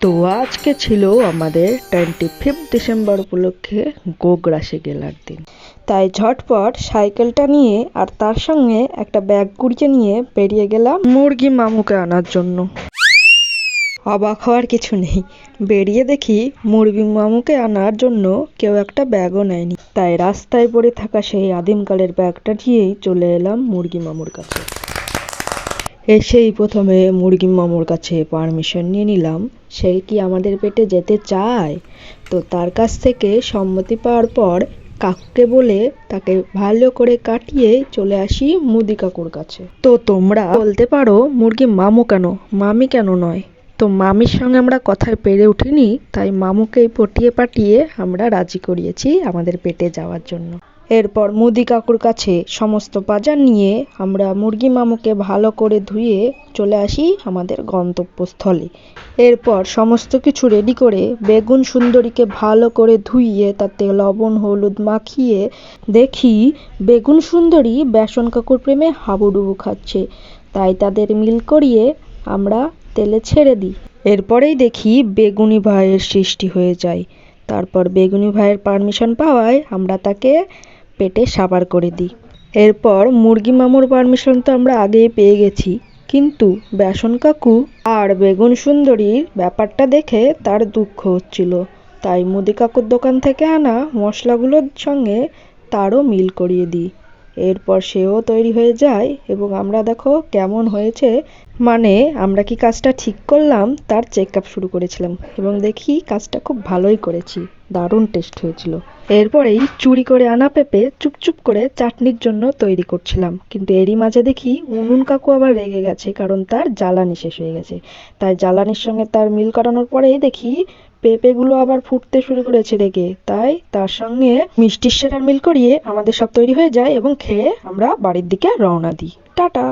তো আজকে ছিল আমাদের 25 ডিসেম্বর উপলক্ষে গোগ্রাসে গেলার দিন। তাই ঝটপট সাইকেলটা নিয়ে আর তার সঙ্গে একটা ব্যাগ কুড়িয়ে নিয়ে বেরিয়ে গেলাম মুরগি মামুকে আনার জন্য। অবাক হওয়ার কিছু নেই, বেরিয়ে দেখি মুরগি মামুকে আনার জন্য কেউ একটা ব্যাগও নেয়নি। তাই রাস্তায় পড়ে থাকা সেই আদিমকালের ব্যাগটা নিয়েই চলে এলাম মুরগি মামুর কাছে। এসেই প্রথমে মুরগি মামুর কাছে পারমিশন নিয়ে নিলাম, সে কি আমাদের পেটে যেতে চায়। তো তার কাছ থেকে সম্মতি পাওয়ার পর কাকুকে বলে তাকে ভালো করে কাটিয়ে চলে আসি মুদি কাকুর কাছে। তো তোমরা বলতে পারো মুরগি মামু কেন, মামি কেন নয়? তো মামির সঙ্গে আমরা কথায় পেরে উঠিনি, তাই মামুকেই পটিয়ে পাঠিয়ে আমরা রাজি করিয়েছি আমাদের পেটে যাওয়ার জন্য। এরপর মুদি কাকুর কাছে সমস্ত বাজার নিয়ে আমরা মুরগি মামুকে ভালো করে ধুয়ে চলে আসি আমাদের গন্তব্যস্থলে। এরপর সমস্ত কিছু রেডি করে বেগুন সুন্দরীকে ভালো করে ধুইয়ে তাতে লবণ হলুদ মাখিয়ে দেখি বেগুন সুন্দরী বেসন কাকুর প্রেমে হাবুডুবু খাচ্ছে। তাই তাদের মিল করিয়ে আমরা তেলে ছেড়ে দিই। এরপরেই দেখি বেগুনি ভাইয়ের সৃষ্টি হয়ে যায়। তারপর বেগুনি ভাইয়ের পারমিশন পাওয়ায় আমরা তাকে পেটে সাবার করে দিই। এরপর মুরগি মামুর পারমিশন তো আমরা আগেই পেয়ে গেছি, কিন্তু বেসন কাকু আর বেগুন সুন্দরীর ব্যাপারটা দেখে তার দুঃখ হচ্ছিল। তাই মুদি কাকুর দোকান থেকে আনা মশলাগুলোর সঙ্গে তারও মিল করিয়ে দিই। এরপর সেও তৈরি হয়ে যায় এবং আমরা দেখো কেমন হয়েছে, মানে আমরা কি কাজটা ঠিক করলাম তার চেক আপ শুরু করেছিলাম এবং দেখি কাজটা খুব ভালোই করেছি, দারুণ টেস্ট হয়েছিল। এরপরেই চুরি করে আনা পেঁপে চুপচুপ করে চাটনির জন্য তৈরি করছিলাম, কিন্তু এরই মাঝে দেখি উনুন কাকু আবার রেগে গেছে, কারণ তার জ্বালানি শেষ হয়ে গেছে। তাই জ্বালানির সঙ্গে তার মিল করানোর পরেই দেখি পেঁপেগুলো আবার ফুটতে শুরু করেছে রেগে। তাই তার সঙ্গে মিষ্টির সেরার মিল করিয়ে আমাদের সব তৈরি হয়ে যায় এবং খেয়ে আমরা বাড়ির দিকে রওনা দিই। টাটা।